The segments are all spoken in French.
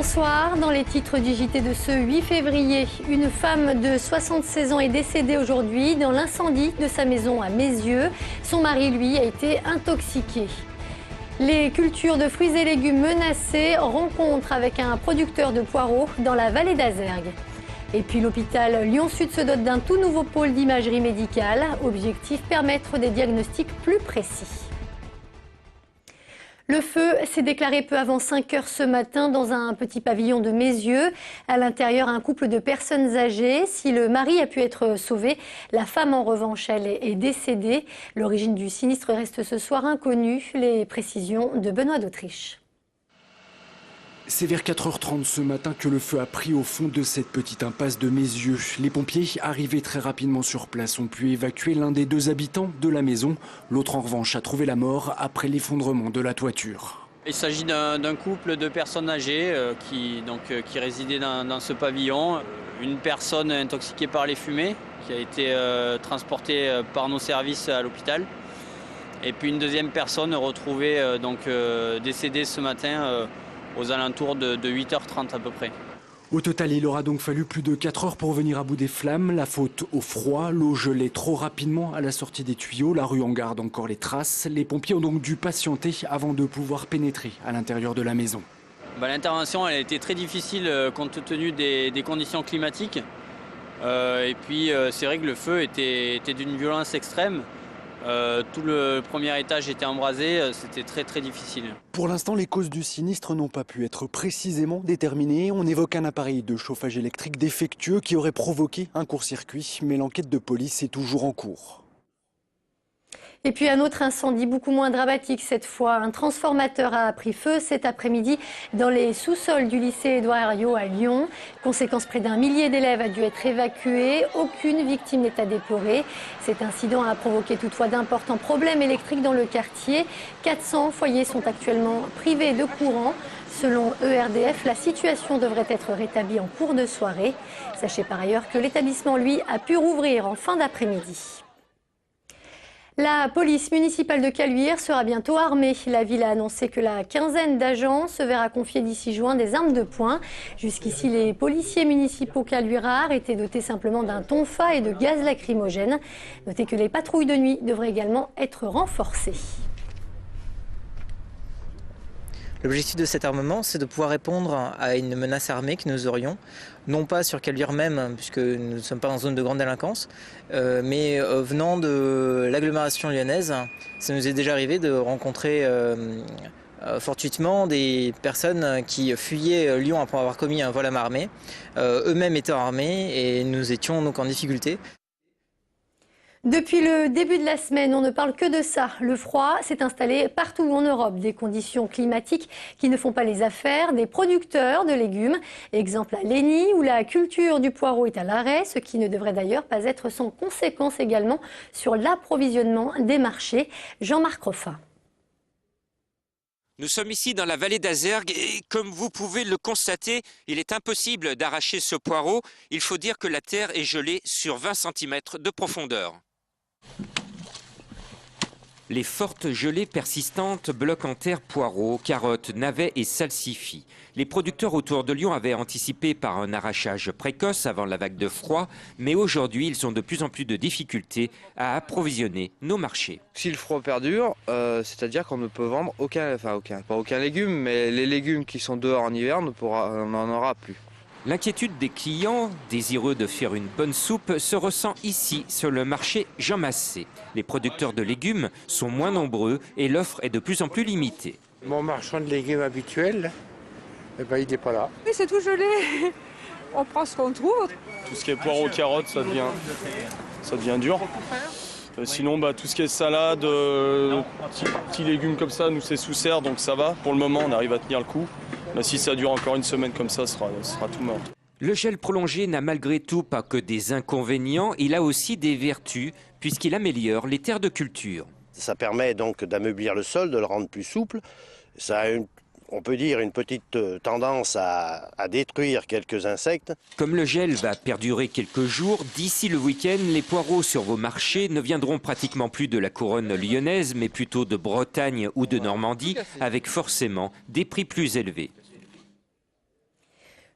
Bonsoir. Dans les titres du JT de ce 8 février, une femme de 76 ans est décédée aujourd'hui dans l'incendie de sa maison à Mézieux. Son mari, lui, a été intoxiqué. Les cultures de fruits et légumes menacées, rencontre avec un producteur de poireaux dans la vallée d'Azergues. Et puis l'hôpital Lyon-Sud se dote d'un tout nouveau pôle d'imagerie médicale. Objectif, permettre des diagnostics plus précis. Le feu s'est déclaré peu avant 5 heures ce matin dans un petit pavillon de Mézieux. À l'intérieur, un couple de personnes âgées. Si le mari a pu être sauvé, la femme en revanche, elle est décédée. L'origine du sinistre reste ce soir inconnue. Les précisions de Benoît d'Autriche. C'est vers 4h30 ce matin que le feu a pris au fond de cette petite impasse de Mézieux. Les pompiers, arrivés très rapidement sur place, ont pu évacuer l'un des 2 habitants de la maison. L'autre, en revanche, a trouvé la mort après l'effondrement de la toiture. Il s'agit d'un couple de personnes âgées qui résidaient dans ce pavillon. Une personne intoxiquée par les fumées qui a été transportée par nos services à l'hôpital. Et puis une deuxième personne retrouvée décédée ce matin aux alentours de 8h30 à peu près. Au total, il aura donc fallu plus de 4 heures pour venir à bout des flammes. La faute au froid, l'eau gelait trop rapidement à la sortie des tuyaux. La rue en garde encore les traces. Les pompiers ont donc dû patienter avant de pouvoir pénétrer à l'intérieur de la maison. L'intervention elle a été très difficile compte tenu des conditions climatiques. Et puis c'est vrai que le feu était d'une violence extrême. Tout le premier étage était embrasé, c'était très difficile. Pour l'instant, les causes du sinistre n'ont pas pu être précisément déterminées. On évoque un appareil de chauffage électrique défectueux qui aurait provoqué un court-circuit, mais l'enquête de police est toujours en cours. Et puis un autre incendie beaucoup moins dramatique cette fois. Un transformateur a pris feu cet après-midi dans les sous-sols du lycée Édouard Herriot à Lyon. Conséquence, près d'1 millier d'élèves a dû être évacué. Aucune victime n'est à déplorer. Cet incident a provoqué toutefois d'importants problèmes électriques dans le quartier. 400 foyers sont actuellement privés de courant. Selon ERDF, la situation devrait être rétablie en cours de soirée. Sachez par ailleurs que l'établissement, lui, a pu rouvrir en fin d'après-midi. La police municipale de Caluire sera bientôt armée. La ville a annoncé que la quinzaine d'agents se verra confier d'ici juin des armes de poing. Jusqu'ici, les policiers municipaux caluirards étaient dotés simplement d'un tonfa et de gaz lacrymogène. Notez que les patrouilles de nuit devraient également être renforcées. L'objectif de cet armement, c'est de pouvoir répondre à une menace armée que nous aurions, non pas sur Caluire même, puisque nous ne sommes pas en zone de grande délinquance, mais venant de l'agglomération lyonnaise. Ça nous est déjà arrivé de rencontrer fortuitement des personnes qui fuyaient Lyon après avoir commis un vol à main armée, eux-mêmes étant armés, et nous étions donc en difficulté. Depuis le début de la semaine, on ne parle que de ça. Le froid s'est installé partout en Europe. Des conditions climatiques qui ne font pas les affaires des producteurs de légumes. Exemple à Lény, où la culture du poireau est à l'arrêt, ce qui ne devrait d'ailleurs pas être sans conséquence également sur l'approvisionnement des marchés. Jean-Marc Roffin. Nous sommes ici dans la vallée d'Azergues et comme vous pouvez le constater, il est impossible d'arracher ce poireau. Il faut dire que la terre est gelée sur 20 cm de profondeur. Les fortes gelées persistantes bloquent en terre poireaux, carottes, navets et salsifis. Les producteurs autour de Lyon avaient anticipé par un arrachage précoce avant la vague de froid, mais aujourd'hui, ils ont de plus en plus de difficultés à approvisionner nos marchés. Si le froid perdure, c'est-à-dire qu'on ne peut vendre pas aucun légume, mais les légumes qui sont dehors en hiver, on n'en aura plus. L'inquiétude des clients, désireux de faire une bonne soupe, se ressent ici, sur le marché Jean Massé. Les producteurs de légumes sont moins nombreux et l'offre est de plus en plus limitée. Mon marchand de légumes habituel, il n'est pas là. Oui, c'est tout gelé. On prend ce qu'on trouve. Tout ce qui est poireaux, carottes, ça devient dur. Sinon, tout ce qui est salade, petits légumes comme ça, nous c'est sous serre, donc ça va. Pour le moment, on arrive à tenir le coup. Mais si ça dure encore une semaine comme ça, ce sera tout mort. Le gel prolongé n'a malgré tout pas que des inconvénients, il a aussi des vertus puisqu'il améliore les terres de culture. Ça permet donc d'ameublir le sol, de le rendre plus souple. Ça a on peut dire une petite tendance à détruire quelques insectes. Comme le gel va perdurer quelques jours, d'ici le week-end, les poireaux sur vos marchés ne viendront pratiquement plus de la couronne lyonnaise, mais plutôt de Bretagne ou de Normandie, avec forcément des prix plus élevés.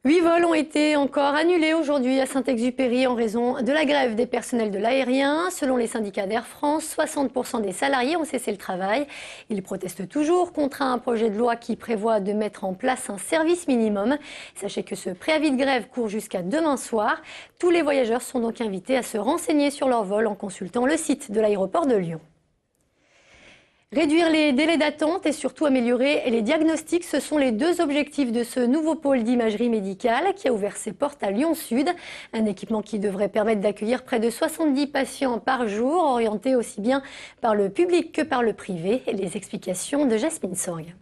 8 vols ont été encore annulés aujourd'hui à Saint-Exupéry en raison de la grève des personnels de l'aérien. Selon les syndicats d'Air France, 60% des salariés ont cessé le travail. Ils protestent toujours contre un projet de loi qui prévoit de mettre en place un service minimum. Sachez que ce préavis de grève court jusqu'à demain soir. Tous les voyageurs sont donc invités à se renseigner sur leur vol en consultant le site de l'aéroport de Lyon. Réduire les délais d'attente et surtout améliorer les diagnostics, ce sont les deux objectifs de ce nouveau pôle d'imagerie médicale qui a ouvert ses portes à Lyon-Sud. Un équipement qui devrait permettre d'accueillir près de 70 patients par jour, orientés aussi bien par le public que par le privé. Les explications de Jasmine Sorg.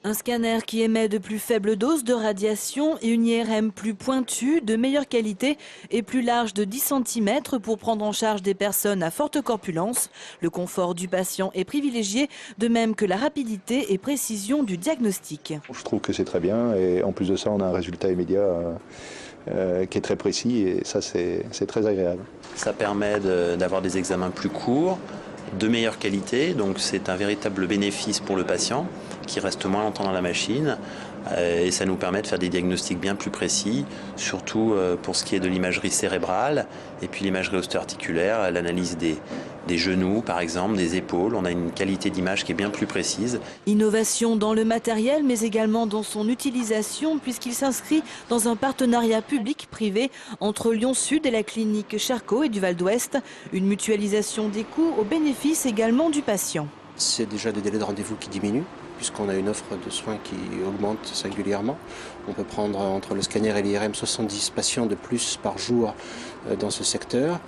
Un scanner qui émet de plus faibles doses de radiation et une IRM plus pointue, de meilleure qualité et plus large de 10 cm pour prendre en charge des personnes à forte corpulence. Le confort du patient est privilégié, de même que la rapidité et précision du diagnostic. Je trouve que c'est très bien et en plus de ça, on a un résultat immédiat qui est très précis et ça, c'est très agréable. Ça permet d'avoir des examens plus courts, de meilleure qualité, donc c'est un véritable bénéfice pour le patient qui reste moins longtemps dans la machine et ça nous permet de faire des diagnostics bien plus précis, surtout pour ce qui est de l'imagerie cérébrale et puis l'imagerie osteoarticulaire, l'analyse des genoux par exemple, des épaules. On a une qualité d'image qui est bien plus précise. Innovation dans le matériel mais également dans son utilisation puisqu'il s'inscrit dans un partenariat public-privé entre Lyon-Sud et la clinique Charcot et du Val-d'Ouest. Une mutualisation des coûts au bénéfice également du patient. C'est déjà des délais de rendez-vous qui diminuent puisqu'on a une offre de soins qui augmente singulièrement. On peut prendre entre le scanner et l'IRM 70 patients de plus par jour dans ce secteur.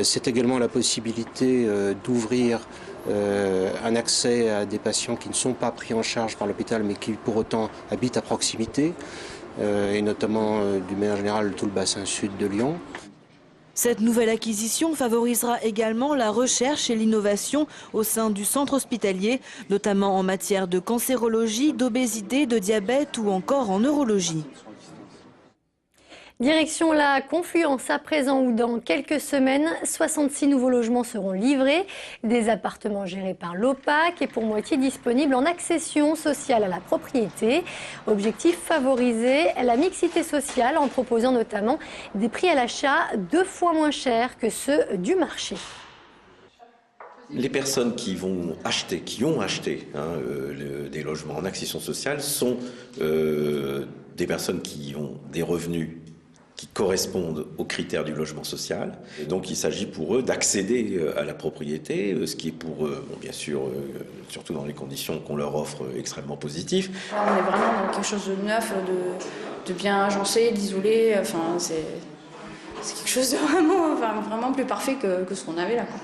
C'est également la possibilité d'ouvrir un accès à des patients qui ne sont pas pris en charge par l'hôpital mais qui pour autant habitent à proximité et notamment d'une manière générale tout le bassin sud de Lyon. Cette nouvelle acquisition favorisera également la recherche et l'innovation au sein du centre hospitalier, notamment en matière de cancérologie, d'obésité, de diabète ou encore en neurologie. Direction la Confluence à présent où dans quelques semaines, 66 nouveaux logements seront livrés. Des appartements gérés par l'OPAC et pour moitié disponibles en accession sociale à la propriété. Objectif, favoriser la mixité sociale en proposant notamment des prix à l'achat 2 fois moins chers que ceux du marché. Les personnes qui ont acheté des logements en accession sociale sont des personnes qui ont des revenus qui correspondent aux critères du logement social. Et donc il s'agit pour eux d'accéder à la propriété, ce qui est pour eux, bien sûr, surtout dans les conditions qu'on leur offre, extrêmement positif. On est vraiment dans quelque chose de neuf, de bien agencé, d'isolé. Enfin, c'est quelque chose de vraiment plus parfait que ce qu'on avait là, quoi.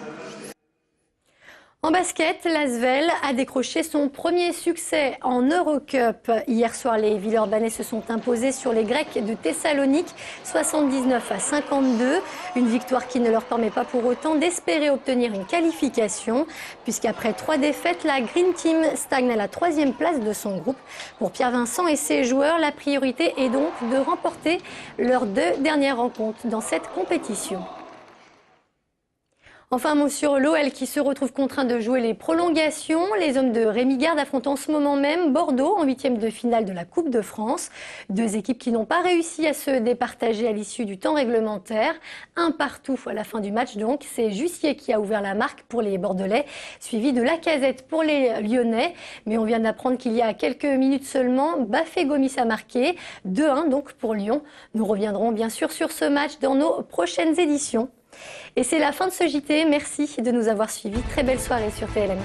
En basket, l'Asvel a décroché son premier succès en Eurocup. Hier soir, les Villeurbanais se sont imposés sur les Grecs de Thessalonique, 79-52. Une victoire qui ne leur permet pas pour autant d'espérer obtenir une qualification, puisqu'après 3 défaites, la Green Team stagne à la 3e place de son groupe. Pour Pierre Vincent et ses joueurs, la priorité est donc de remporter leurs 2 dernières rencontres dans cette compétition. Enfin, un mot sur l'OL qui se retrouve contraint de jouer les prolongations. Les hommes de Rémi Garde affrontent en ce moment même Bordeaux en 8e de finale de la Coupe de France. 2 équipes qui n'ont pas réussi à se départager à l'issue du temps réglementaire. 1 partout à la fin du match donc. C'est Jussier qui a ouvert la marque pour les Bordelais, suivi de Lacazette pour les Lyonnais. Mais on vient d'apprendre qu'il y a quelques minutes seulement, Bafé Gomis a marqué. 2-1 donc pour Lyon. Nous reviendrons bien sûr sur ce match dans nos prochaines éditions. Et c'est la fin de ce JT. Merci de nous avoir suivis. Très belle soirée sur TLM.